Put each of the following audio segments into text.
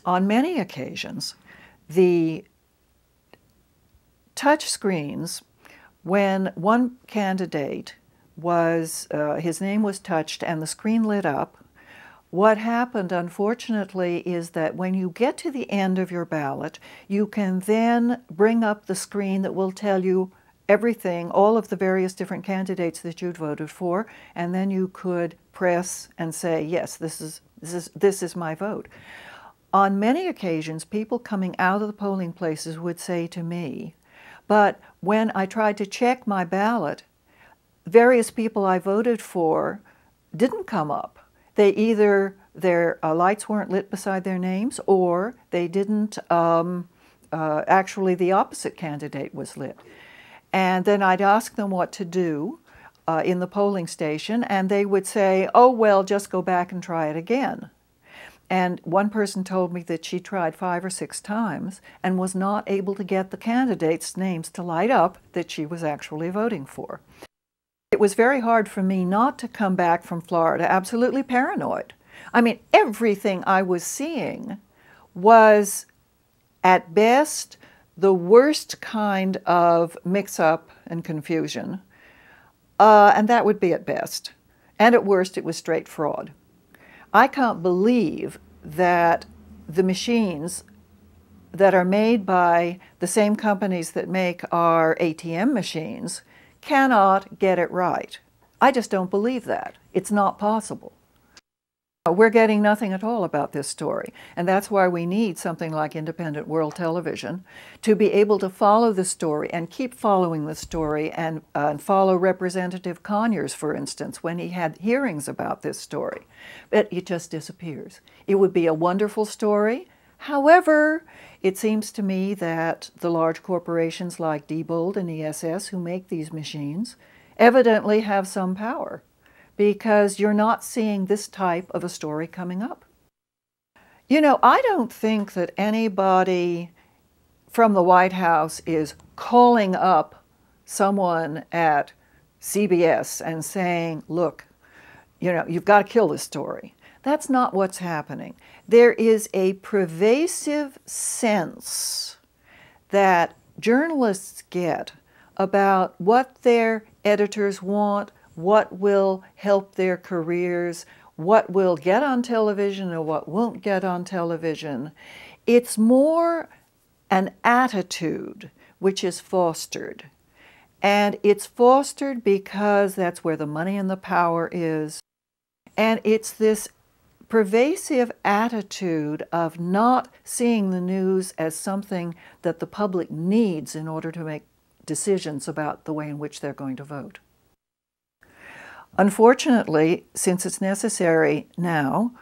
On many occasions, the touch screens, when one candidate was, his name was touched and the screen lit up, what happened, unfortunately, is that when you get to the end of your ballot, you can then bring up the screen that will tell you everything, all of the various different candidates that you'd voted for, and then you could press and say, yes, this is my vote. On many occasions, people coming out of the polling places would say to me, but when I tried to check my ballot, various people I voted for didn't come up. They either, their lights weren't lit beside their names, or they didn't, actually the opposite candidate was lit. And then I'd ask them what to do in the polling station, and they would say, oh, well, just go back and try it again. And one person told me that she tried 5 or 6 times and was not able to get the candidates' names to light up that she was actually voting for. It was very hard for me not to come back from Florida absolutely paranoid. I mean, everything I was seeing was, at best, the worst kind of mix-up and confusion, and that would be at best. And at worst, it was straight fraud. I can't believe that the machines that are made by the same companies that make our ATM machines cannot get it right. I just don't believe that. It's not possible. We're getting nothing at all about this story, and that's why we need something like Independent World Television to be able to follow the story and keep following the story and follow Representative Conyers, for instance, when he had hearings about this story. But it just disappears. It would be a wonderful story. However, it seems to me that the large corporations like Diebold and ESS who make these machines evidently have some power, because you're not seeing this type of a story coming up. You know, I don't think that anybody from the White House is calling up someone at CBS and saying, look, you know, you've got to kill this story. That's not what's happening. There is a pervasive sense that journalists get about what their editors want, what will help their careers, what will get on television and what won't get on television. It's more an attitude which is fostered. And it's fostered because that's where the money and the power is. And it's this pervasive attitude of not seeing the news as something that the public needs in order to make decisions about the way in which they're going to vote. Unfortunately, since it's necessary now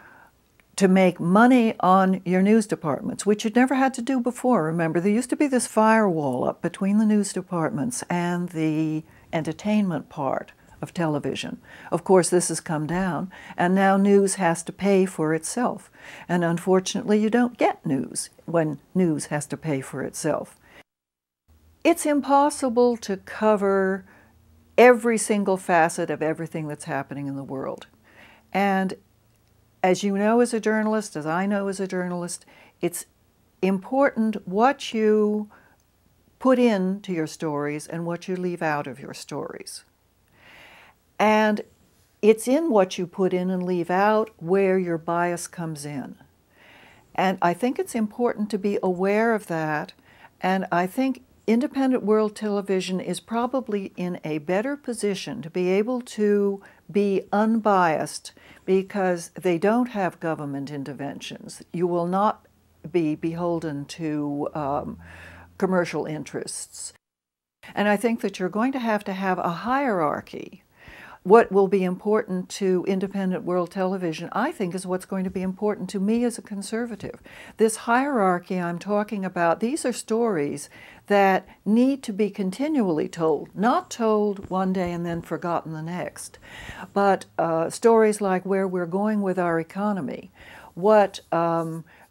to make money on your news departments, which you'd never had to do before, remember, there used to be this firewall up between the news departments and the entertainment part of television. Of course, this has come down, and now news has to pay for itself. And unfortunately, you don't get news when news has to pay for itself. It's impossible to cover every single facet of everything that's happening in the world. And as you know as a journalist, as I know as a journalist, it's important what you put into your stories and what you leave out of your stories. And it's in what you put in and leave out where your bias comes in. And I think it's important to be aware of that, and I think Independent World Television is probably in a better position to be able to be unbiased because they don't have government interventions. You will not be beholden to commercial interests. And I think that you're going to have a hierarchy. What will be important to Independent World Television, I think, is what's going to be important to me as a conservative. This hierarchy I'm talking about, these are stories that need to be continually told, not told one day and then forgotten the next, but stories like where we're going with our economy, what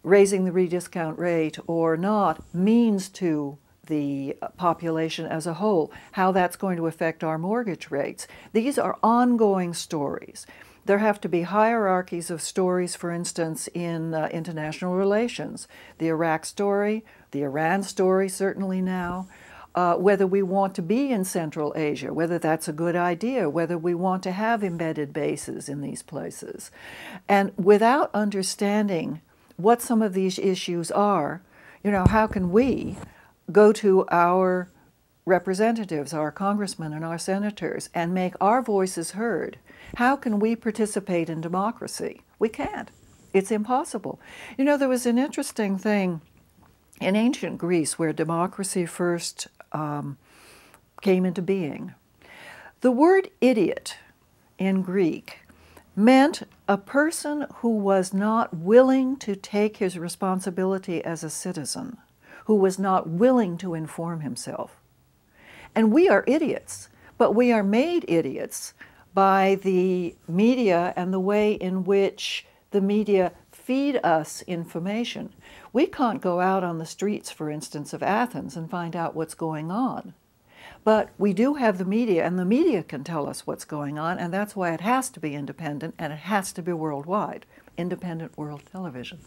raising the rediscount rate or not means to the population as a whole, how that's going to affect our mortgage rates. These are ongoing stories. There have to be hierarchies of stories, for instance, in international relations. The Iraq story, the Iran story, certainly now. Whether we want to be in Central Asia, whether that's a good idea, whether we want to have embedded bases in these places. And without understanding what some of these issues are, you know, how can we go to our representatives, our congressmen and our senators, and make our voices heard? How can we participate in democracy? We can't. It's impossible. You know, there was an interesting thing in ancient Greece where democracy first came into being. The word idiot in Greek meant a person who was not willing to take his responsibility as a citizen, who was not willing to inform himself. And we are idiots, but we are made idiots by the media and the way in which the media feed us information. We can't go out on the streets, for instance, of Athens and find out what's going on. But we do have the media, and the media can tell us what's going on, and that's why it has to be independent, and it has to be worldwide. Independent world television.